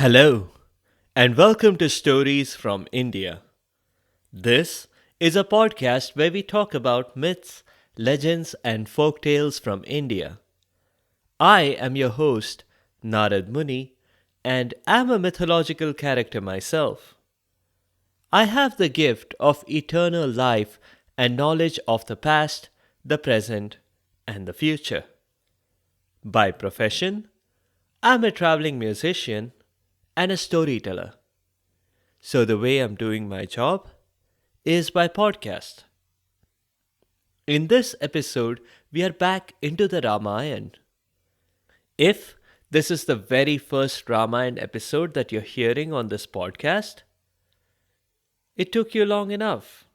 Hello, and welcome to Stories from India. This is a podcast where we talk about myths, legends, and folk tales from India. I am your host, Narad Muni, and am a mythological character myself. I have the gift of eternal life and knowledge of the past, the present, and the future. By profession, I'm a traveling musician and a storyteller. So the way I'm doing my job is by podcast. In this episode, we are back into the Ramayana. If this is the very first Ramayana episode that you're hearing on this podcast, it took you long enough.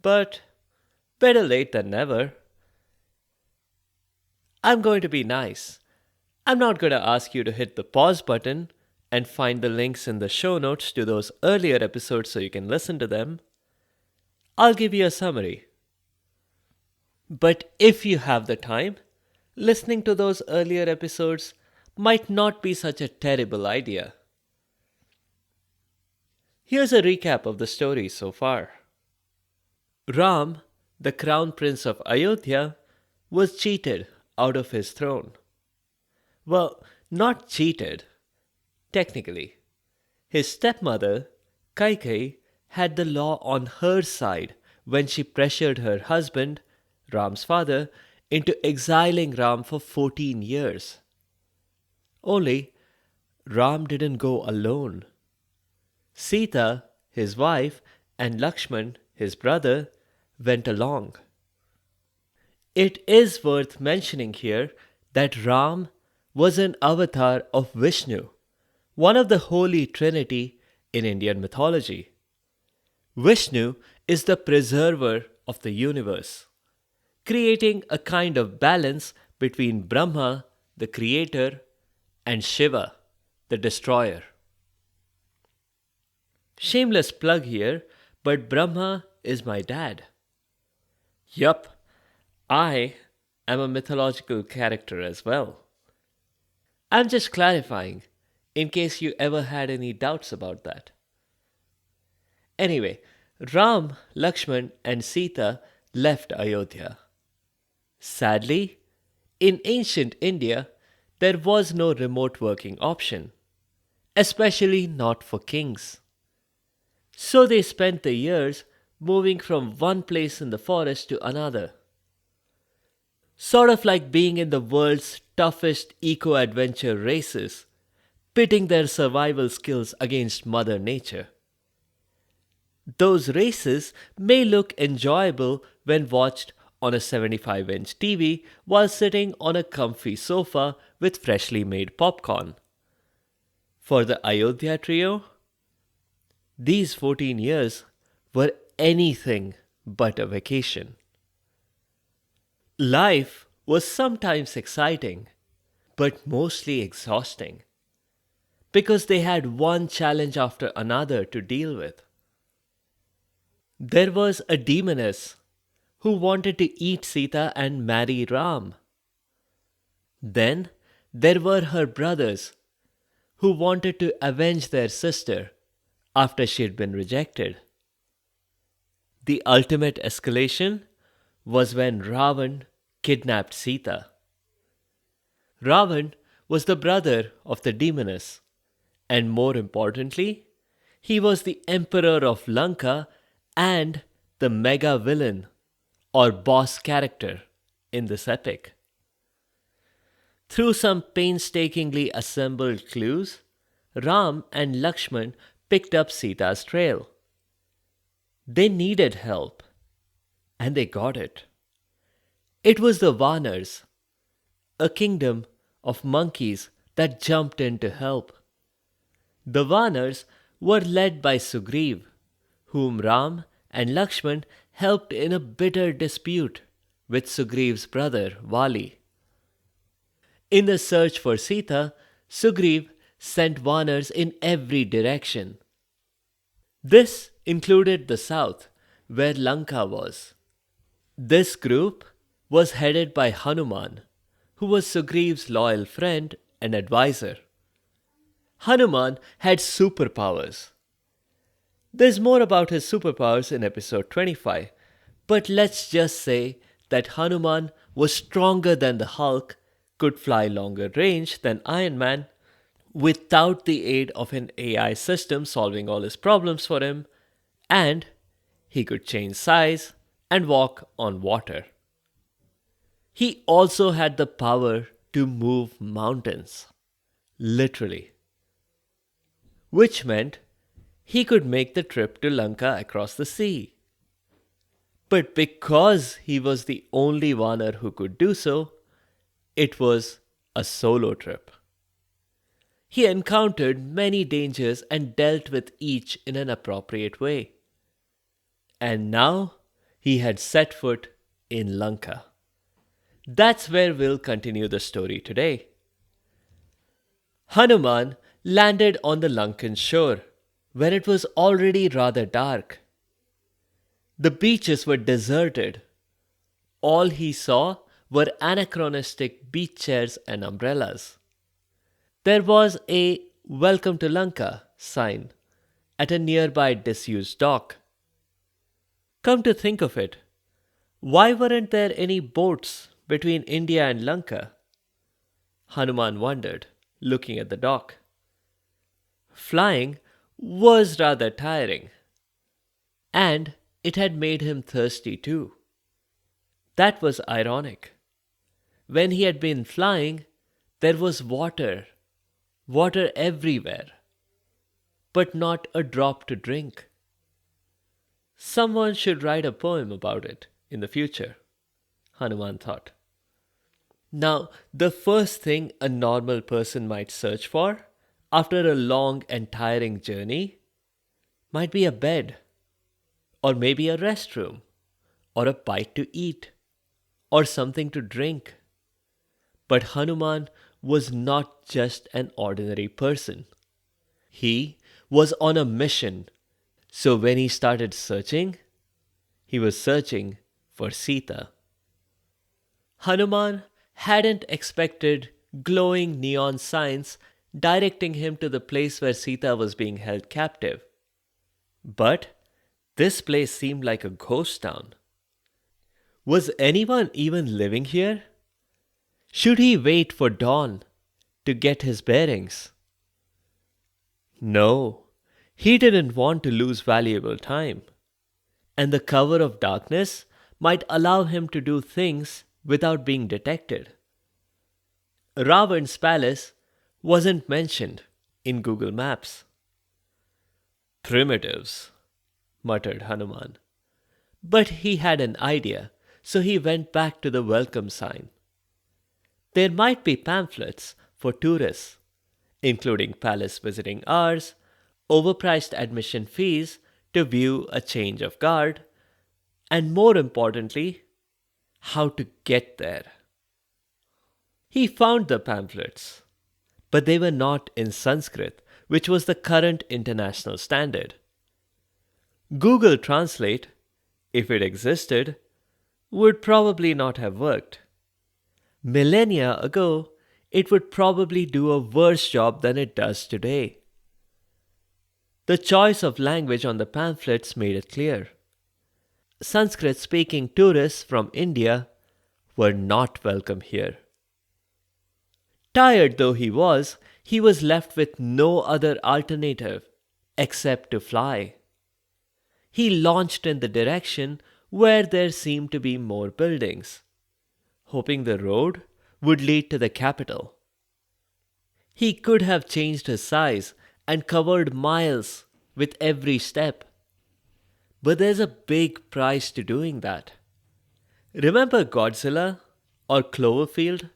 But better late than never. I'm going to be nice. I'm not going to ask you to hit the pause button and find the links in the show notes to those earlier episodes so you can listen to them. I'll give you a summary. But if you have the time, listening to those earlier episodes might not be such a terrible idea. Here's a recap of the story so far. Ram, the crown prince of Ayodhya, was cheated out of his throne. Well, not cheated, technically. His stepmother, Kaikeyi, had the law on her side when she pressured her husband, Ram's father, into exiling Ram for 14 years. Only, Ram didn't go alone. Sita, his wife, and Lakshman, his brother, went along. It is worth mentioning here that Ram was an avatar of Vishnu, one of the Holy Trinity in Indian mythology. Vishnu is the preserver of the universe, creating a kind of balance between Brahma, the creator, and Shiva, the destroyer. Shameless plug here, but Brahma is my dad. Yup, I am a mythological character as well. I'm just clarifying, in case you ever had any doubts about that. Anyway, Ram, Lakshman, and Sita left Ayodhya. Sadly, in ancient India, there was no remote working option, especially not for kings. So they spent the years moving from one place in the forest to another. Sort of like being in the world's toughest eco adventure races, pitting their survival skills against Mother Nature. Those races may look enjoyable when watched on a 75-inch TV while sitting on a comfy sofa with freshly made popcorn. For the Ayodhya trio, these 14 years were anything but a vacation. Life was sometimes exciting, but mostly exhausting, because they had one challenge after another to deal with. There was a demoness who wanted to eat Sita and marry Ram. Then there were her brothers who wanted to avenge their sister after she had been rejected. The ultimate escalation was when Ravan kidnapped Sita. Ravan was the brother of the demoness, and more importantly, he was the emperor of Lanka and the mega villain or boss character in this epic. Through some painstakingly assembled clues, Ram and Lakshman picked up Sita's trail. They needed help, and they got it. It was the Vanars, a kingdom of monkeys that jumped in to help. The Vanars were led by Sugriv, whom Ram and Lakshman helped in a bitter dispute with Sugriv's brother Vali. In the search for Sita, Sugriv sent Vanars in every direction. This included the south, where Lanka was. This group was headed by Hanuman, who was Sugriv's loyal friend and advisor. Hanuman had superpowers. There's more about his superpowers in episode 25, but let's just say that Hanuman was stronger than the Hulk, could fly longer range than Iron Man, without the aid of an AI system solving all his problems for him, and he could change size and walk on water. He also had the power to move mountains, literally, which meant he could make the trip to Lanka across the sea. But because he was the only Vanar who could do so, it was a solo trip. He encountered many dangers and dealt with each in an appropriate way. And now he had set foot in Lanka. That's where we'll continue the story today. Hanuman landed on the Lankan shore, where it was already rather dark. The beaches were deserted. All he saw were anachronistic beach chairs and umbrellas. There was a "Welcome to Lanka" sign at a nearby disused dock. Come to think of it, why weren't there any boats between India and Lanka? Hanuman wondered, looking at the dock. Flying was rather tiring, and it had made him thirsty too. That was ironic. When he had been flying, there was water everywhere, but not a drop to drink. Someone should write a poem about it in the future, Hanuman thought. Now, the first thing a normal person might search for after a long and tiring journey might be a bed, or maybe a restroom, or a bite to eat, or something to drink. But Hanuman was not just an ordinary person. He was on a mission. So when he started searching, he was searching for Sita. Hanuman hadn't expected glowing neon signs directing him to the place where Sita was being held captive. But this place seemed like a ghost town. Was anyone even living here? Should he wait for dawn to get his bearings? No, he didn't want to lose valuable time. And the cover of darkness might allow him to do things without being detected. Ravan's palace wasn't mentioned in Google Maps. Primitives, muttered Hanuman. But he had an idea, so he went back to the welcome sign. There might be pamphlets for tourists, including palace visiting hours, overpriced admission fees to view a change of guard, and more importantly, how to get there. He found the pamphlets, but they were not in Sanskrit, which was the current international standard. Google Translate, if it existed, would probably not have worked. Millennia ago, it would probably do a worse job than it does today. The choice of language on the pamphlets made it clear. Sanskrit speaking tourists from India were not welcome here. Tired though he was left with no other alternative except to fly. He launched in the direction where there seemed to be more buildings, hoping the road would lead to the capital. He could have changed his size and covered miles with every step. But there's a big price to doing that. Remember Godzilla or Cloverfield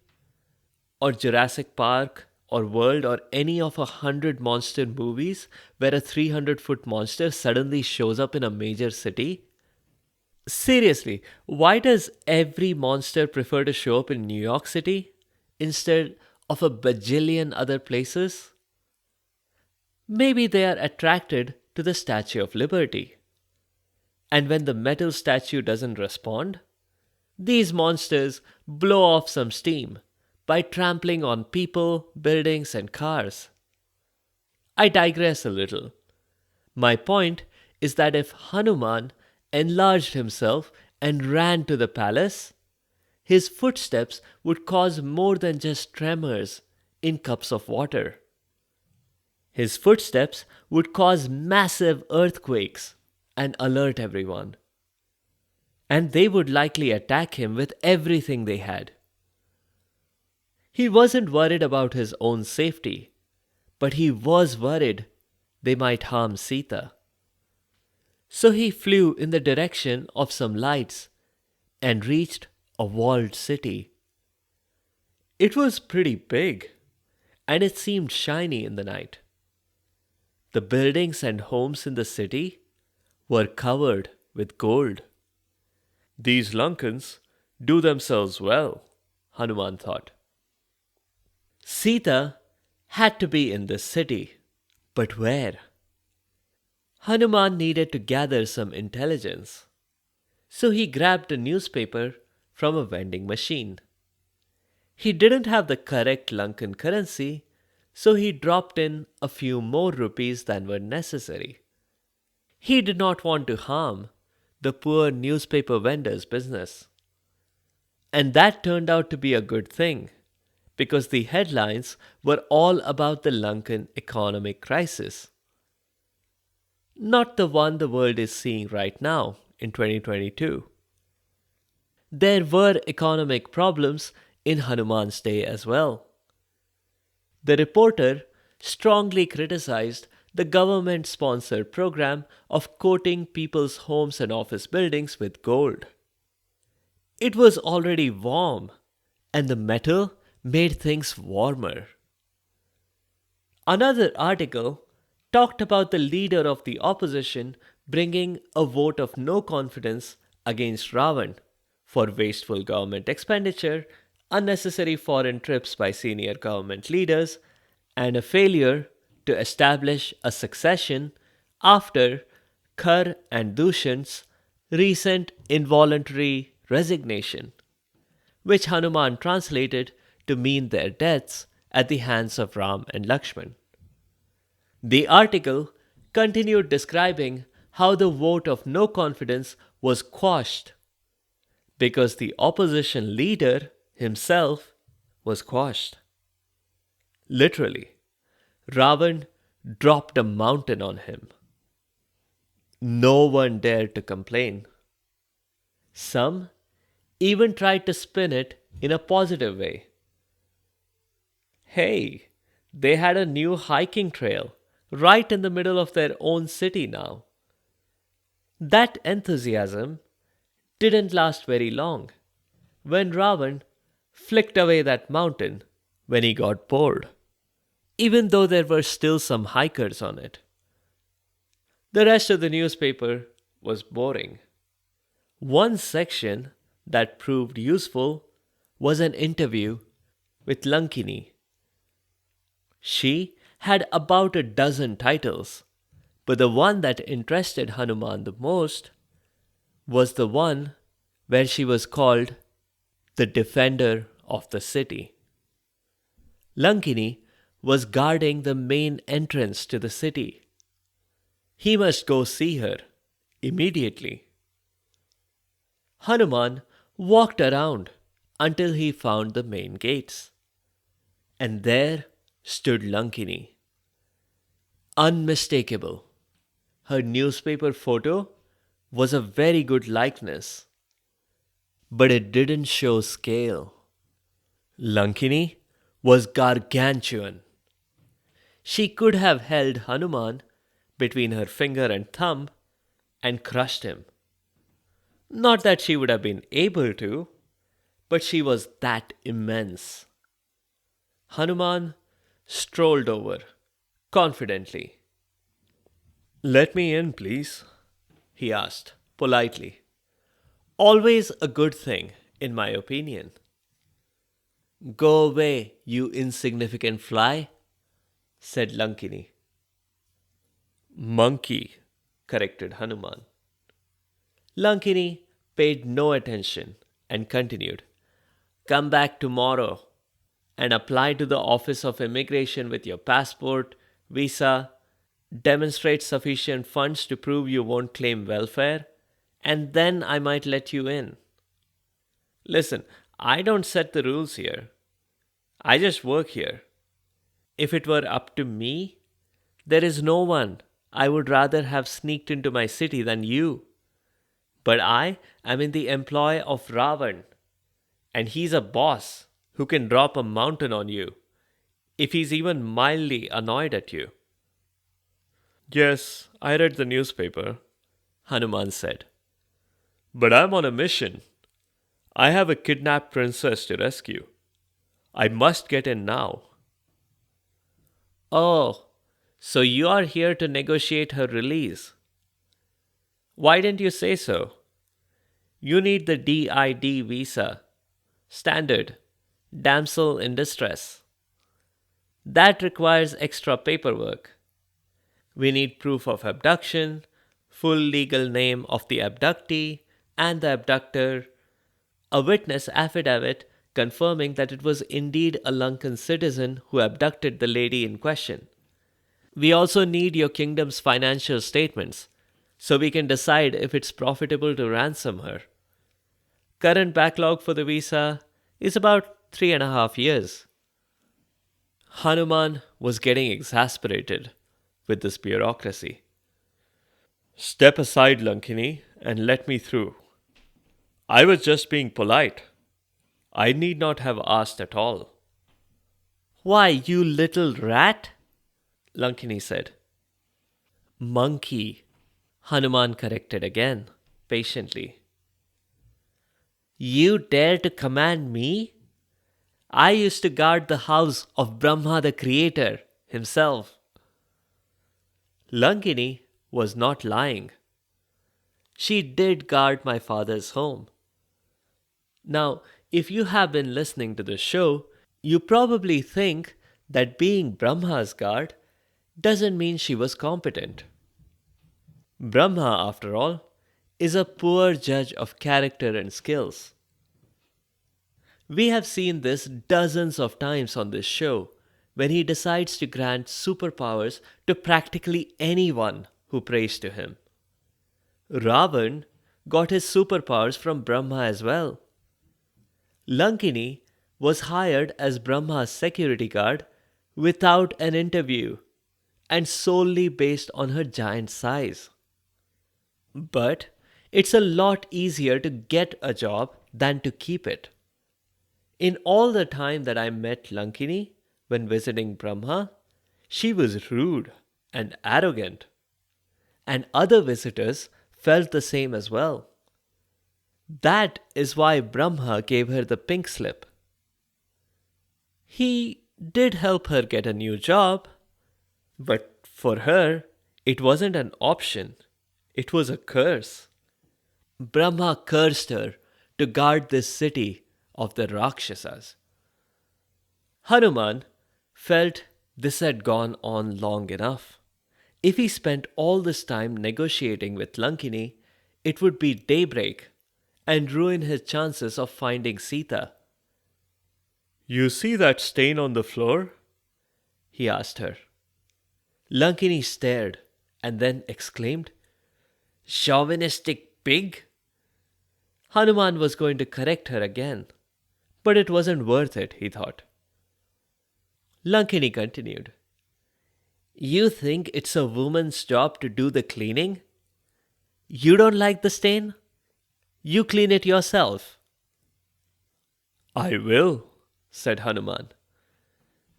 or Jurassic Park or World or any of 100 monster movies where a 300-foot monster suddenly shows up in a major city? Seriously, why does every monster prefer to show up in New York City instead of a bajillion other places? Maybe they are attracted to the Statue of Liberty. And when the metal statue doesn't respond, these monsters blow off some steam by trampling on people, buildings, and cars. I digress a little. My point is that if Hanuman enlarged himself and ran to the palace, his footsteps would cause more than just tremors in cups of water. His footsteps would cause massive earthquakes and alert everyone. And they would likely attack him with everything they had. He wasn't worried about his own safety, but he was worried they might harm Sita. So he flew in the direction of some lights and reached a walled city. It was pretty big, and it seemed shiny in the night. The buildings and homes in the city were covered with gold. These Lankans do themselves well, Hanuman thought. Sita had to be in this city, but where? Hanuman needed to gather some intelligence, so he grabbed a newspaper from a vending machine. He didn't have the correct Lankan currency, so he dropped in a few more rupees than were necessary. He did not want to harm the poor newspaper vendor's business. And that turned out to be a good thing, because the headlines were all about the Lankan economic crisis. Not the one the world is seeing right now in 2022. There were economic problems in Hanuman's day as well. The reporter strongly criticized the government sponsored program of coating people's homes and office buildings with gold. It was already warm, and the metal made things warmer. Another article talked about the leader of the opposition bringing a vote of no confidence against Ravan for wasteful government expenditure, unnecessary foreign trips by senior government leaders, and a failure to establish a succession after Khar and Dushant's recent involuntary resignation, which Hanuman translated to mean their deaths at the hands of Ram and Lakshman. The article continued describing how the vote of no confidence was quashed because the opposition leader himself was quashed. Literally, Ravan dropped a mountain on him. No one dared to complain. Some even tried to spin it in a positive way. Hey, they had a new hiking trail right in the middle of their own city now. That enthusiasm didn't last very long when Ravan flicked away that mountain when he got bored, even though there were still some hikers on it. The rest of the newspaper was boring. One section that proved useful was an interview with Lankini. She had about a dozen titles, but the one that interested Hanuman the most was the one where she was called the defender of the city. Lankini was guarding the main entrance to the city. He must go see her immediately. Hanuman walked around until he found the main gates. And there stood Lankini. Unmistakable. Her newspaper photo was a very good likeness, but it didn't show scale. Lankini was gargantuan. She could have held Hanuman between her finger and thumb and crushed him. Not that she would have been able to, but she was that immense. Hanuman strolled over confidently. "Let me in, please," he asked politely. Always a good thing, in my opinion. "Go away, you insignificant fly," said Lankini. "Monkey," corrected Hanuman. Lankini paid no attention and continued, "Come back tomorrow and apply to the Office of Immigration with your passport, visa, demonstrate sufficient funds to prove you won't claim welfare, and then I might let you in. Listen, I don't set the rules here. I just work here. If it were up to me, there is no one I would rather have sneaked into my city than you. But I am in the employ of Ravan, and he's a boss who can drop a mountain on you if he's even mildly annoyed at you. Yes, I read the newspaper, Hanuman said. But I'm on a mission. I have a kidnapped princess to rescue. I must get in now. Oh, so you are here to negotiate her release. Why didn't you say so? You need the DID visa. Standard. Damsel in distress. That requires extra paperwork. We need proof of abduction, full legal name of the abductee and the abductor, a witness affidavit confirming that it was indeed a Lankan citizen who abducted the lady in question. We also need your kingdom's financial statements so we can decide if it's profitable to ransom her. Current backlog for the visa is about 3.5 years. Hanuman was getting exasperated with this bureaucracy. Step aside, Lankini, and let me through. I was just being polite. I need not have asked at all. Why, you little rat? Lankini said. Monkey, Hanuman corrected again, patiently. You dare to command me? I used to guard the house of Brahma the Creator himself. Lankini was not lying. She did guard my father's home. Now, if you have been listening to the show, you probably think that being Brahma's guard doesn't mean she was competent. Brahma, after all, is a poor judge of character and skills. We have seen this dozens of times on this show when he decides to grant superpowers to practically anyone who prays to him. Ravan got his superpowers from Brahma as well. Lankini was hired as Brahma's security guard without an interview and solely based on her giant size. But it's a lot easier to get a job than to keep it. In all the time that I met Lankini when visiting Brahma, she was rude and arrogant. And other visitors felt the same as well. That is why Brahma gave her the pink slip. He did help her get a new job, but for her, it wasn't an option. It was a curse. Brahma cursed her to guard this city of the Rakshasas. Hanuman felt this had gone on long enough. If he spent all this time negotiating with Lankini, it would be daybreak and ruin his chances of finding Sita. You see that stain on the floor? He asked her. Lankini stared and then exclaimed, Chauvinistic pig! Hanuman was going to correct her again, but it wasn't worth it, he thought. Lankini continued, You think it's a woman's job to do the cleaning? You don't like the stain? You clean it yourself. I will, said Hanuman.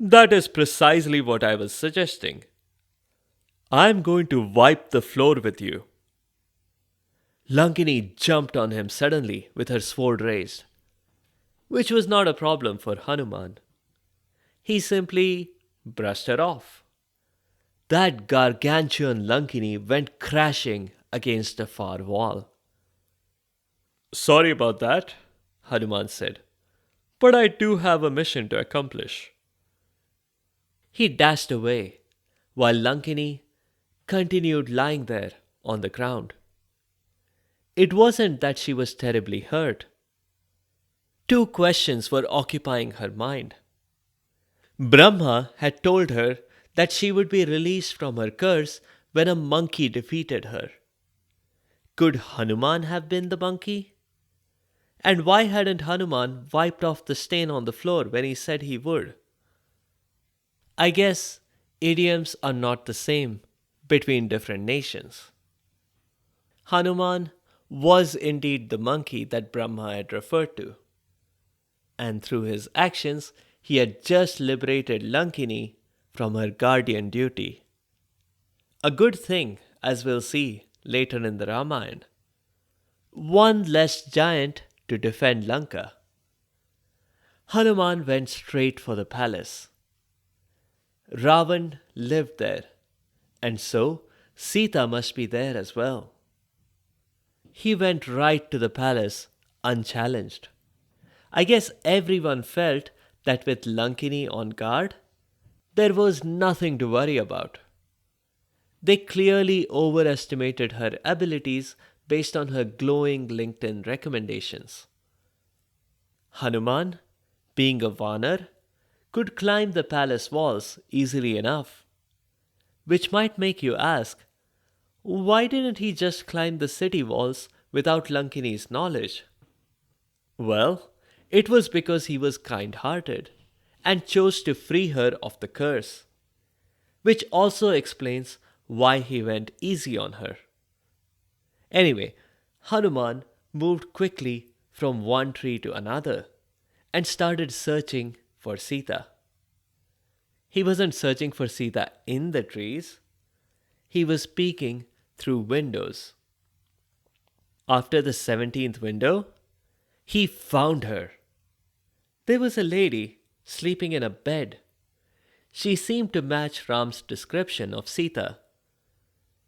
That is precisely what I was suggesting. I'm going to wipe the floor with you. Lankini jumped on him suddenly with her sword raised, which was not a problem for Hanuman. He simply brushed her off. That gargantuan Lankini went crashing against a far wall. Sorry about that, Hanuman said, but I do have a mission to accomplish. He dashed away, while Lankini continued lying there on the ground. It wasn't that she was terribly hurt. Two questions were occupying her mind. Brahma had told her that she would be released from her curse when a monkey defeated her. Could Hanuman have been the monkey? And why hadn't Hanuman wiped off the stain on the floor when he said he would? I guess idioms are not the same between different nations. Hanuman was indeed the monkey that Brahma had referred to, and through his actions he had just liberated Lankini from her guardian duty. A good thing, as we'll see later in the Ramayana. One less giant to defend Lanka. Hanuman went straight for the palace. Ravan lived there, and so Sita must be there as well. He went right to the palace unchallenged. I guess everyone felt that with Lankini on guard, there was nothing to worry about. They clearly overestimated her abilities based on her glowing LinkedIn recommendations. Hanuman, being a Vanar, could climb the palace walls easily enough. Which might make you ask, why didn't he just climb the city walls without Lankini's knowledge? Well, it was because he was kind-hearted and chose to free her of the curse, which also explains why he went easy on her. Anyway, Hanuman moved quickly from one tree to another and started searching for Sita. He wasn't searching for Sita in the trees. He was peeking through windows. After the 17th window, he found her. There was a lady sleeping in a bed. She seemed to match Ram's description of Sita.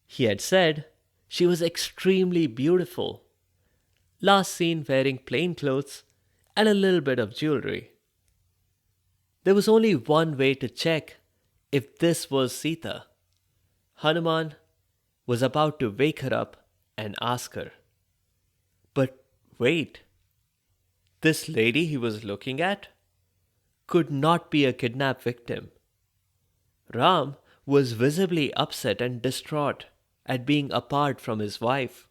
He had said she was extremely beautiful, last seen wearing plain clothes and a little bit of jewelry. There was only one way to check if this was Sita. Hanuman was about to wake her up and ask her. But wait, this lady he was looking at could not be a kidnapped victim. Ram was visibly upset and distraught at being apart from his wife.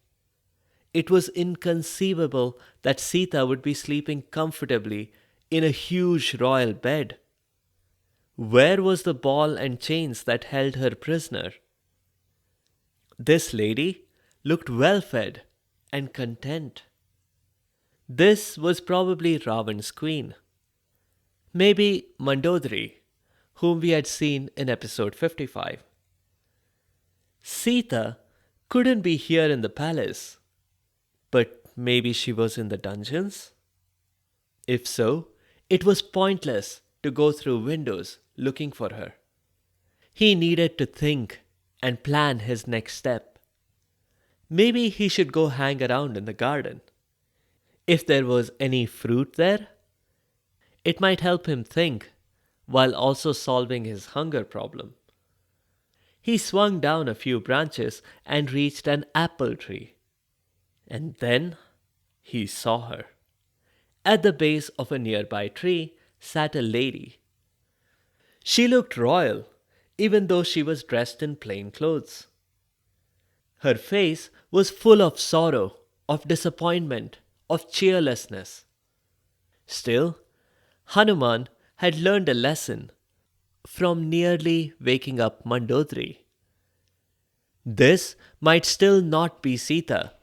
It was inconceivable that Sita would be sleeping comfortably in a huge royal bed. Where was the ball and chains that held her prisoner? This lady looked well fed and content. This was probably Ravan's queen. Maybe Mandodari, whom we had seen in episode 55. Sita couldn't be here in the palace, but maybe she was in the dungeons? If so, it was pointless to go through windows looking for her. He needed to think and plan his next step. Maybe he should go hang around in the garden. If there was any fruit there, it might help him think while also solving his hunger problem. He swung down a few branches and reached an apple tree. And then he saw her. At the base of a nearby tree sat a lady. She looked royal, even though she was dressed in plain clothes. Her face was full of sorrow, of disappointment, of cheerlessness. Still, Hanuman had learned a lesson from nearly waking up Mandodari. This might still not be Sita.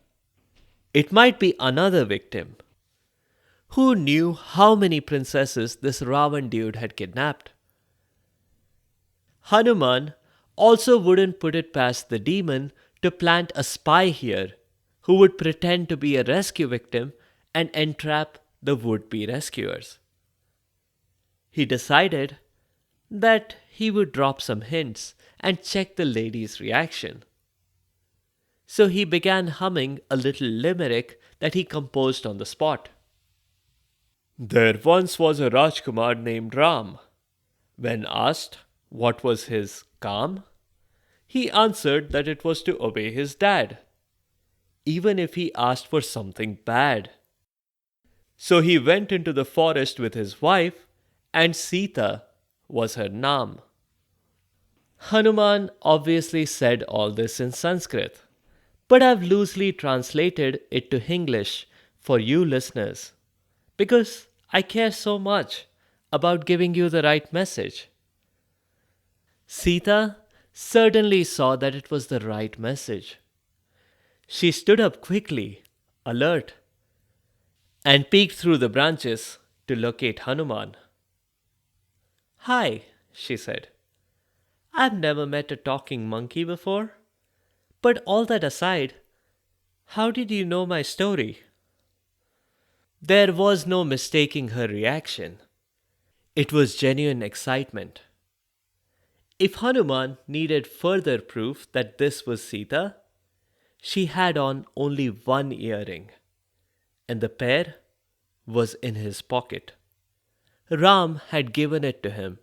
It might be another victim. Who knew how many princesses this Ravan dude had kidnapped? Hanuman also wouldn't put it past the demon to plant a spy here who would pretend to be a rescue victim and entrap the would-be rescuers. He decided that he would drop some hints and check the lady's reaction. So he began humming a little limerick that he composed on the spot. There once was a Rajkumar named Ram. When asked what was his काम, he answered that it was to obey his dad, even if he asked for something bad. So he went into the forest with his wife, and Sita was her naam. Hanuman obviously said all this in Sanskrit, but I've loosely translated it to English for you listeners because I care so much about giving you the right message. Sita certainly saw that it was the right message. She stood up quickly, alert, and peeked through the branches to locate Hanuman. Hi, she said. I've never met a talking monkey before. But all that aside, how did you know my story? There was no mistaking her reaction. It was genuine excitement. If Hanuman needed further proof that this was Sita, she had on only one earring, and the pair was in his pocket. Ram had given it to him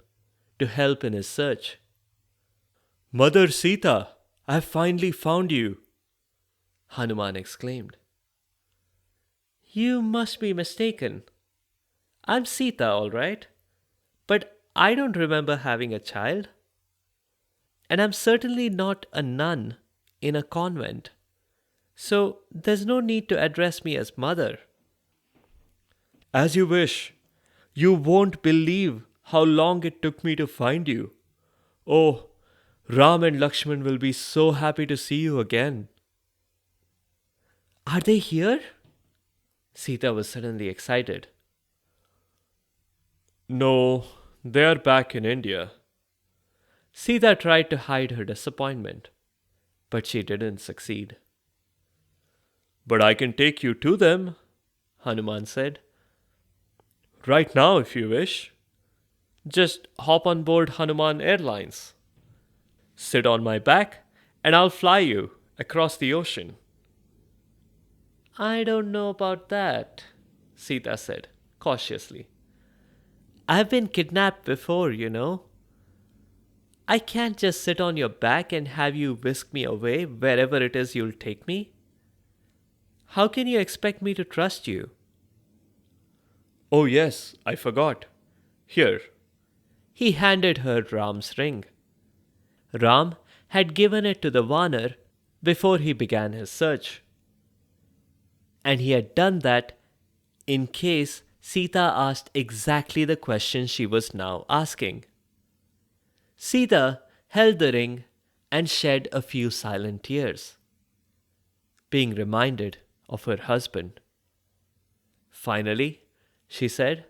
to help in his search. Mother Sita, I have finally found you, Hanuman exclaimed. You must be mistaken. I'm Sita, all right, but I don't remember having a child. And I'm certainly not a nun in a convent, so there's no need to address me as mother. As you wish. You won't believe how long it took me to find you. Oh, Ram and Lakshman will be so happy to see you again. Are they here? Sita was suddenly excited. No, they are back in India. Sita tried to hide her disappointment, but she didn't succeed. But I can take you to them, Hanuman said. Right now, if you wish. Just hop on board Hanuman Airlines. Sit on my back, and I'll fly you across the ocean. I don't know about that, Sita said, cautiously. I've been kidnapped before, you know. I can't just sit on your back and have you whisk me away wherever it is you'll take me. How can you expect me to trust you? Oh, yes, I forgot. Here. He handed her Ram's ring. Ram had given it to the Vanar before he began his search. And he had done that in case Sita asked exactly the question she was now asking. Sita held the ring and shed a few silent tears, being reminded of her husband. Finally, she said,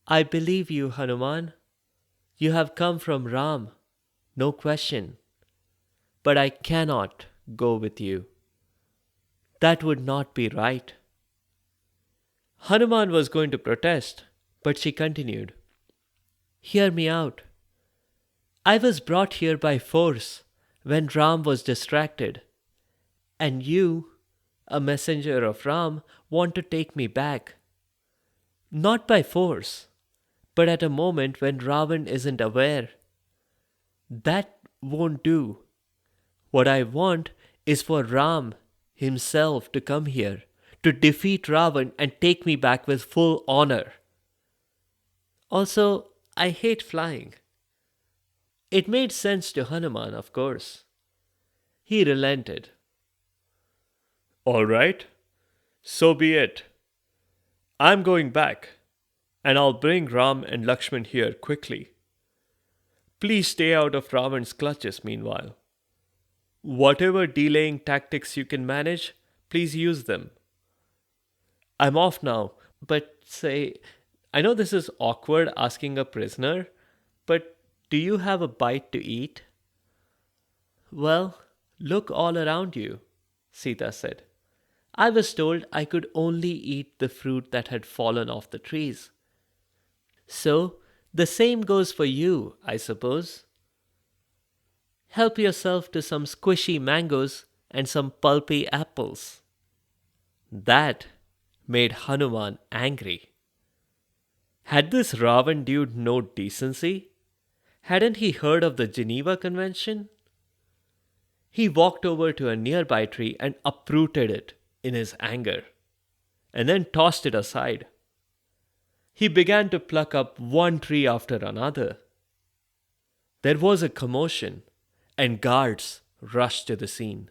I believe you, Hanuman. You have come from Ram, no question. But I cannot go with you. That would not be right. Hanuman was going to protest, but she continued. Hear me out. I was brought here by force when Ram was distracted, and you, a messenger of Ram, want to take me back. Not by force, but at a moment when Ravan isn't aware. That won't do. What I want is for Ram himself to come here, to defeat Ravan and take me back with full honor. Also, I hate flying. It made sense to Hanuman, of course. He relented. All right, so be it. I'm going back, and I'll bring Ram and Lakshman here quickly. Please stay out of Ravan's clutches meanwhile. Whatever delaying tactics you can manage, please use them. I'm off now, but say, I know this is awkward asking a prisoner, but do you have a bite to eat? Well, look all around you, Sita said. I was told I could only eat the fruit that had fallen off the trees. So, the same goes for you, I suppose. Help yourself to some squishy mangoes and some pulpy apples. That made Hanuman angry. Had this Ravan dude no decency? Hadn't he heard of the Geneva Convention? He walked over to a nearby tree and uprooted it in his anger, and then tossed it aside. He began to pluck up one tree after another. There was a commotion, and guards rushed to the scene.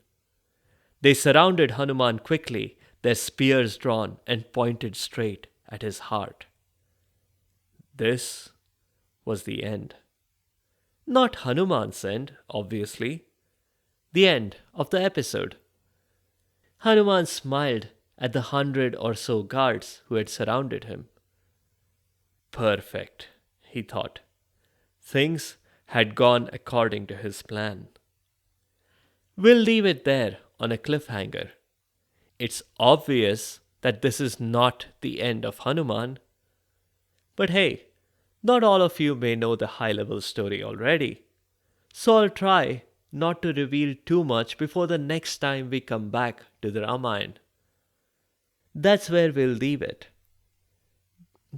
They surrounded Hanuman quickly, their spears drawn and pointed straight at his heart. This was the end. Not Hanuman's end, obviously. The end of the episode. Hanuman smiled at the 100 or so guards who had surrounded him. Perfect, he thought. Things had gone according to his plan. We'll leave it there on a cliffhanger. It's obvious that this is not the end of Hanuman. But hey, not all of you may know the high-level story already. So I'll try not to reveal too much before the next time we come back to the Ramayana. That's where we'll leave it.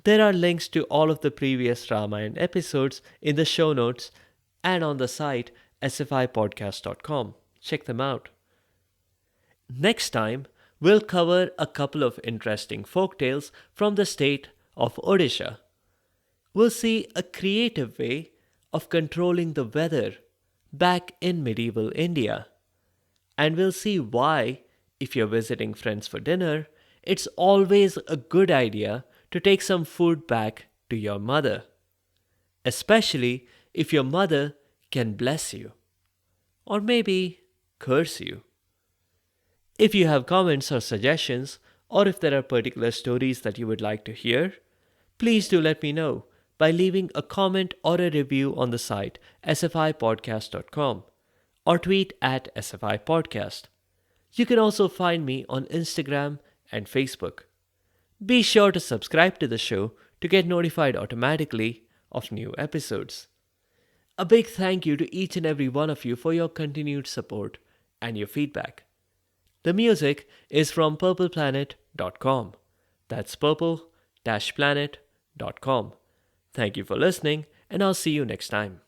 There are links to all of the previous Ramayana episodes in the show notes and on the site sfipodcast.com. Check them out. Next time, we'll cover a couple of interesting folktales from the state of Odisha. We'll see a creative way of controlling the weather back in medieval India. And we'll see why, if you're visiting friends for dinner, it's always a good idea to take some food back to your mother. Especially if your mother can bless you. Or maybe curse you. If you have comments or suggestions, or if there are particular stories that you would like to hear, please do let me know by leaving a comment or a review on the site sfipodcast.com or tweet at sfipodcast. You can also find me on Instagram and Facebook. Be sure to subscribe to the show to get notified automatically of new episodes. A big thank you to each and every one of you for your continued support and your feedback. The music is from purpleplanet.com. That's purple-planet.com. Thank you for listening, and I'll see you next time.